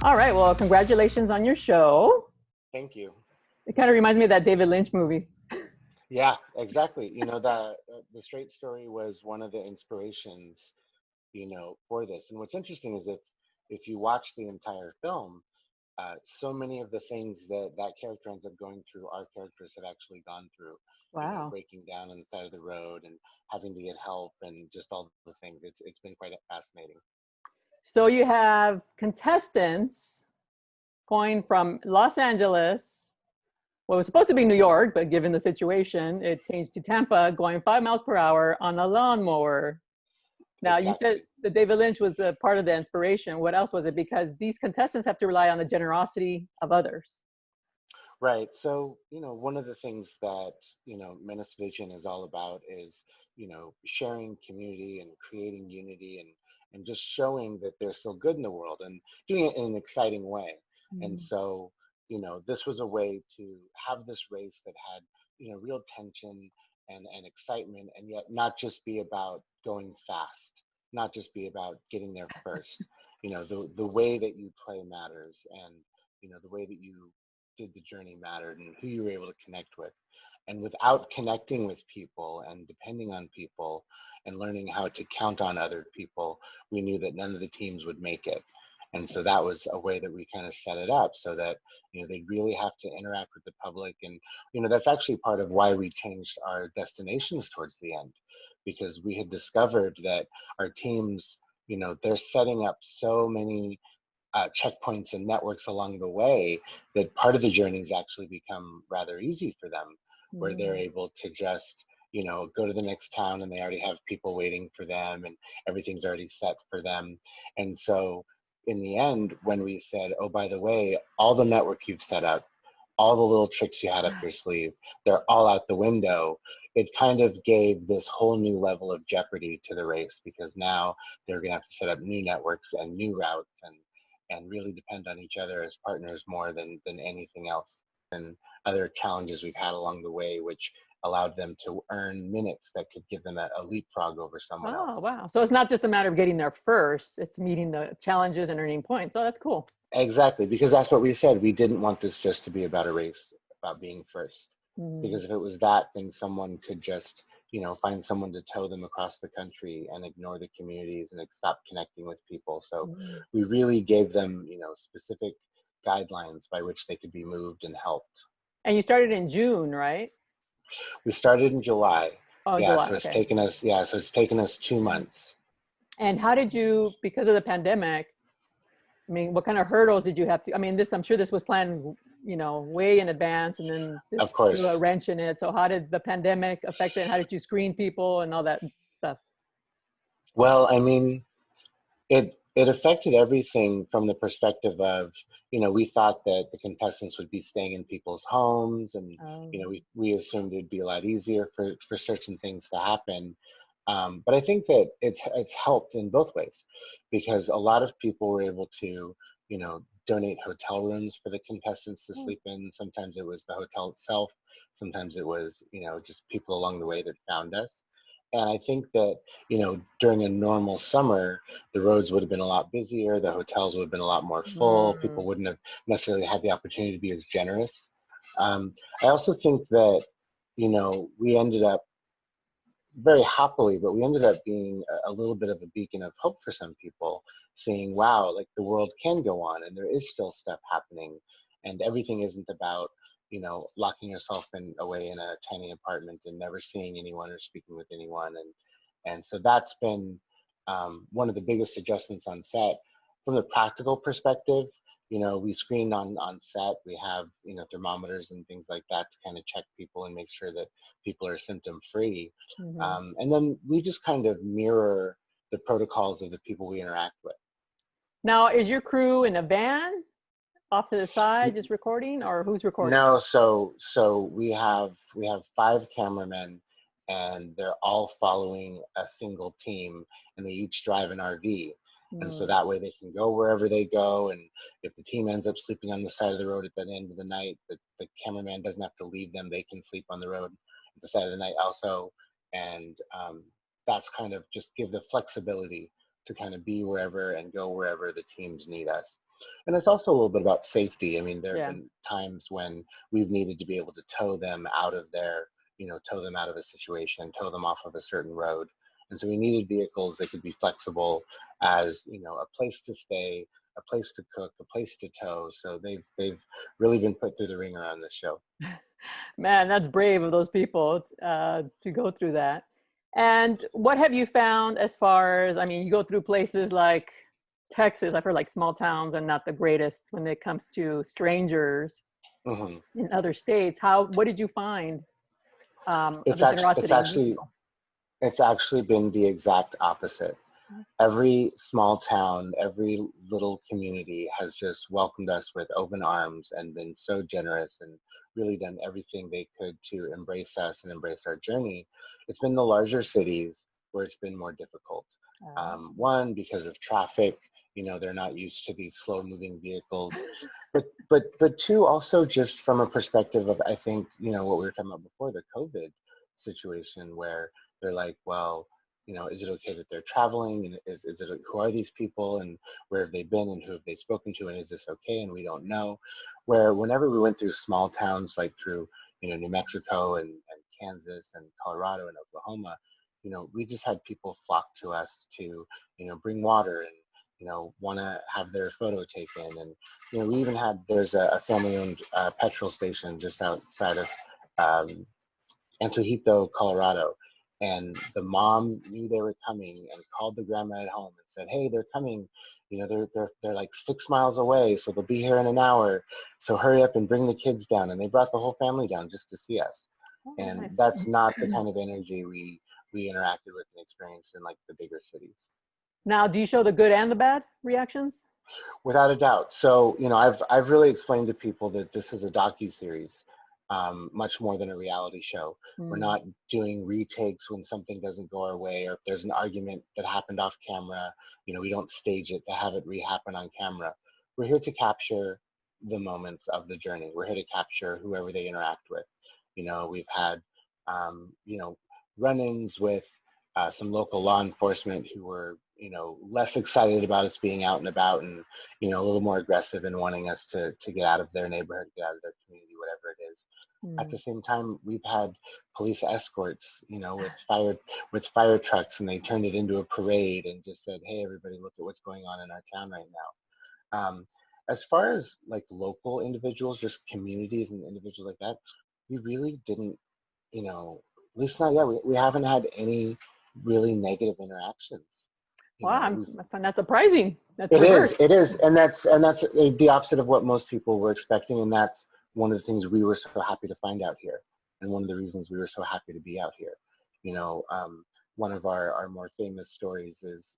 All right, well, congratulations on your show. Thank you. It kind of reminds me of that David Lynch movie. Yeah, exactly. You know, the straight story was one of the inspirations, for this. And what's interesting is if you watch the entire film, so many of the things that character ends up going through, our characters have actually gone through. Wow. Breaking down on the side of the road and having to get help and just all the things. It's been quite fascinating. So you have contestants going from Los Angeles, well, it was supposed to be New York, but given the situation, it changed to Tampa, going 5 miles per hour on a lawnmower. Now, Exactly. You said that David Lynch was a part of the inspiration. What else was it? Because these contestants have to rely on the generosity of others. Right. So, one of the things that, Menace Vision is all about is, sharing community and creating unity and just showing that there's still good in the world and doing it in an exciting way. And so, this was a way to have this race that had, real tension and excitement, and yet not just be about going fast, not just be about getting there first. The way that you play matters, and, the way that you did the journey mattered and who you were able to connect with. And without connecting with people and depending on people and learning how to count on other people, we knew that none of the teams would make it. And so that was a way that we kind of set it up so that, they really have to interact with the public. And, that's actually part of why we changed our destinations towards the end, because we had discovered that our teams, they're setting up so many checkpoints and networks along the way that part of the journeys actually become rather easy for them, where they're able to just go to the next town and they already have people waiting for them and everything's already set for them. And so in the end, when we said, oh, by the way, all the network you've set up, all the little tricks you had up your sleeve, they're all out the window, it kind of gave this whole new level of jeopardy to the race, because now they're going to have to set up new networks and new routes and really depend on each other as partners more than anything else. And other challenges we've had along the way, which allowed them to earn minutes that could give them a leapfrog over someone else. Oh, wow. So it's not just a matter of getting there first, it's meeting the challenges and earning points. Oh, that's cool. Exactly, because that's what we said. We didn't want this just to be about a race, about being first. Because if it was that, then someone could just, find someone to tow them across the country and ignore the communities and stop connecting with people. So we really gave them, specific guidelines by which they could be moved and helped. And you started in June, right? We started in July. Oh, Yeah, July. so it's Okay. taken us 2 months. And how did you, because of the pandemic, I mean, what kind of hurdles did you have to, I mean, I'm sure this was planned, way in advance, and then this Of course. threw a wrench in it. So how did the pandemic affect it? And how did you screen people and all that stuff? Well, I mean, it affected everything from the perspective of, we thought that the contestants would be staying in people's homes, and we assumed it'd be a lot easier for certain things to happen. But I think that it's helped in both ways, because a lot of people were able to, donate hotel rooms for the contestants to sleep in. Sometimes it was the hotel itself. Sometimes it was, just people along the way that found us. And I think that, during a normal summer, the roads would have been a lot busier. The hotels would have been a lot more full. People wouldn't have necessarily had the opportunity to be as generous. I also think that, we ended up very happily, but we ended up being a little bit of a beacon of hope for some people, saying, wow, like the world can go on and there is still stuff happening, and everything isn't about, locking yourself away in a tiny apartment and never seeing anyone or speaking with anyone. And so that's been one of the biggest adjustments on set. From the practical perspective, we screen on set. We have, thermometers and things like that to kind of check people and make sure that people are symptom free. And then we just kind of mirror the protocols of the people we interact with. Now, is your crew in a van off to the side just recording, or who's recording? No, so we have 5 cameramen, and they're all following a single team, and they each drive an RV. And so that way they can go wherever they go. And if the team ends up sleeping on the side of the road at the end of the night, the cameraman doesn't have to leave them. They can sleep on the road at the side of the night. Also, And that's kind of just give the flexibility to kind of be wherever and go wherever the teams need us. And it's also a little bit about safety. I mean, there have Yeah. been times when we've needed to be able to tow them out of their, tow them out of a situation, tow them off of a certain road. And so we needed vehicles that could be flexible as, a place to stay, a place to cook, a place to tow. So they've really been put through the ringer on this show. Man, that's brave of those people to go through that. And what have you found as far as, I mean, you go through places like Texas, I've heard like small towns are not the greatest when it comes to strangers Hmm. in other states. What did you find of It's the actually it's generosity of these actually people? it's actually been the exact opposite. Every small town, every little community has just welcomed us with open arms and been so generous and really done everything they could to embrace us and embrace our journey. It's been the larger cities where it's been more difficult. Uh, One, because of traffic, they're not used to these slow moving vehicles. But two, also just from a perspective of, I think, what we were talking about before, the COVID situation, where they're like, well, is it okay that they're traveling? And is it, who are these people and where have they been and who have they spoken to? And is this okay? And we don't know. Where whenever we went through small towns, like through, New Mexico and Kansas and Colorado and Oklahoma, we just had people flock to us to, bring water and, want to have their photo taken. And, we even there's a family owned petrol station just outside of um, Antojito, Colorado. And the mom knew they were coming and called the grandma at home and said, "Hey, they're coming. They're like 6 miles away, so they'll be here in an hour. So hurry up and bring the kids down." And they brought the whole family down just to see us. oh, And nice. that's not the kind of energy we interacted with and experienced in like the bigger cities. Now, do you show the good and the bad reactions? Without a doubt. So, I've really explained to people that this is a docu-series, much more than a reality show. We're Hmm. not doing retakes when something doesn't go our way, or if there's an argument that happened off camera, we don't stage it to have it re-happen on camera. We're here to capture the moments of the journey. We're here to capture whoever they interact with. We've had, run-ins with some local law enforcement who were, less excited about us being out and about and, a little more aggressive in wanting us to get out of their neighborhood, get out of their community, whatever it is. At Hmm. the same time, we've had police escorts, with fire trucks, and they turned it into a parade and just said, "Hey, everybody, look at what's going on in our town right now." As far as like local individuals, just communities and individuals like that, we really didn't, at least not yet. We haven't had any really negative interactions. Wow, We've I find that surprising. That's it is, reverse. it is, and that's the opposite of what most people were expecting, and that's one of the things we were so happy to find out here, and one of the reasons we were so happy to be out here. You know, one of our more famous stories is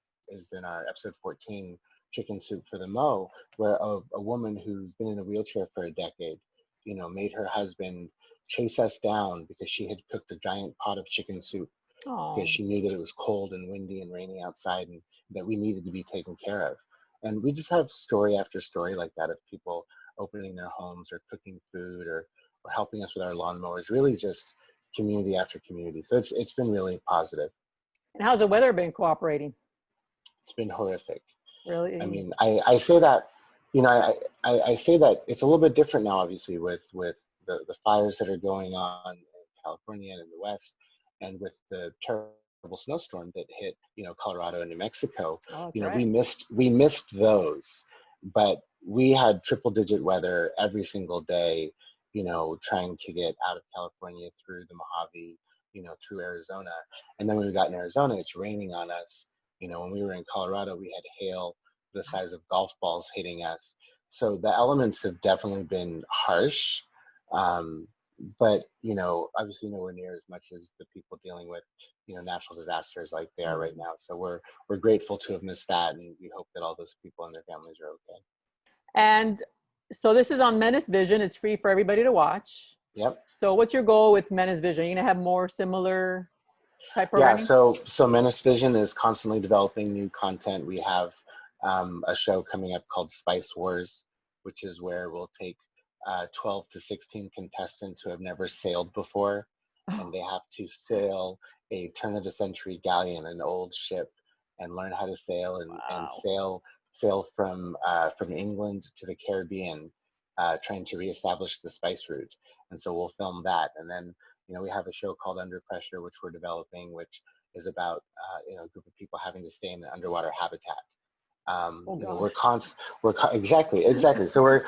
in our episode 14, Chicken Soup for the Mo, where a woman who's been in a wheelchair for a decade, made her husband chase us down because she had cooked a giant pot of chicken soup because Oh, she knew that it was cold and windy and rainy outside and that we needed to be taken care of. And we just have story after story like that of people opening their homes or cooking food or helping us with our lawnmowers, really just community after community. So it's been really positive. and how's the weather been cooperating? It's been horrific. I Really? mean, I say that, I say that it's a little bit different now, obviously, with the fires that are going on in California and in the West, and with the terrible snowstorm that hit, Colorado and New Mexico. Oh, that's We right. missed those, but we had triple digit weather every single day, trying to get out of California through the Mojave, through Arizona. And then when we got in Arizona, it's raining on us. When we were in Colorado, we had hail the size of golf balls hitting us. So the elements have definitely been harsh, um, but obviously nowhere near as much as the people dealing with natural disasters like they are right Mm. now. So we're grateful to have missed that, and we hope that all those people and their families are okay. And so this is on Menace Vision. It's free for everybody to watch. Yep. So what's your goal with Menace Vision? Are you gonna have more similar type Yeah. programming? So Menace Vision is constantly developing new content. We have a show coming up called Spice Wars, which is where we'll take 12 to 16 contestants who have never sailed before, and Oh, they have to sail a turn of the century galleon, an old ship, and learn how to sail and Wow. sail from England to the Caribbean, trying to reestablish the spice route. And so we'll film that. And then, we have a show called Under Pressure, which we're developing, which is about, a group of people having to stay in an underwater habitat. Oh We're gosh. exactly. So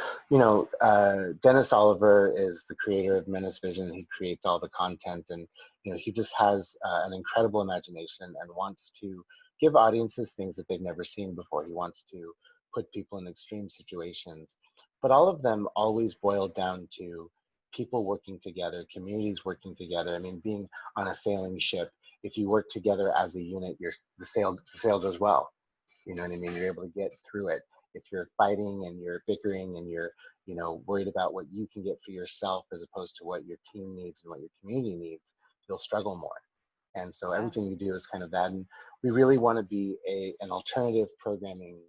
Dennis Oliver is the creator of Menace Vision. He creates all the content, and he just has an incredible imagination and wants to give audiences things that they've never seen before. He wants to put people in extreme situations, but all of them always boil down to people working together, communities working together. I mean, being on a sailing ship, if you work together as a unit, the sail does well. You know what I mean? You're able to get through it. If you're fighting and you're bickering and you're, worried about what you can get for yourself as opposed to what your team needs and what your community needs, you'll struggle more. And so Yeah. everything we do is kind of that. And we really want to be an alternative programming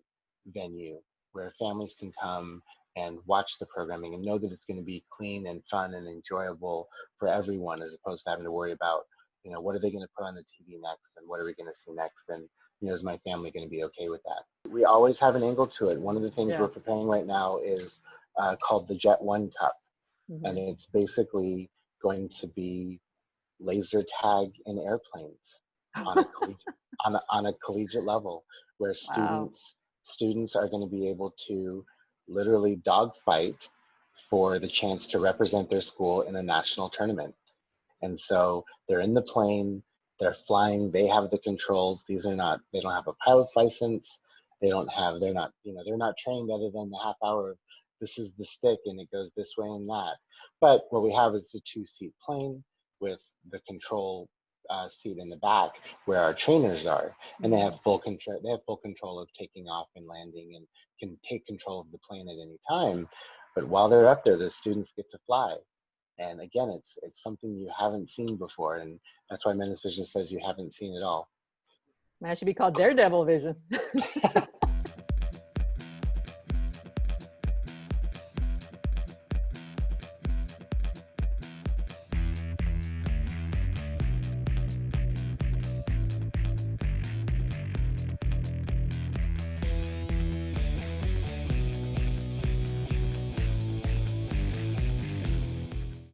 venue where families can come and watch the programming and know that it's going to be clean and fun and enjoyable for everyone, as opposed to having to worry about, what are they going to put on the TV next and what are we going to see next? And is my family going to be okay with that? We always have an angle to it. One of the things Yeah. we're preparing right now is called the Jet One Cup, and Mm-hmm. it's basically going to be laser tag in airplanes on a collegiate on a collegiate level, where Wow. students are going to be able to literally dogfight for the chance to represent their school in a national tournament. And so they're in the plane, they're flying, they have the controls. They don't have a pilot's license. They're not trained other than the half hour of this is the stick and it goes this way and that. But what we have is the 2-seat plane with the control seat in the back where our trainers are, and they Mm-hmm. have full control. They have full control of taking off and landing, and can take control of the plane at any time. But while they're up there, the students get to fly. And again, it's something you haven't seen before, and that's why Menace Vision says you haven't seen it all. That should be called Daredevil Vision.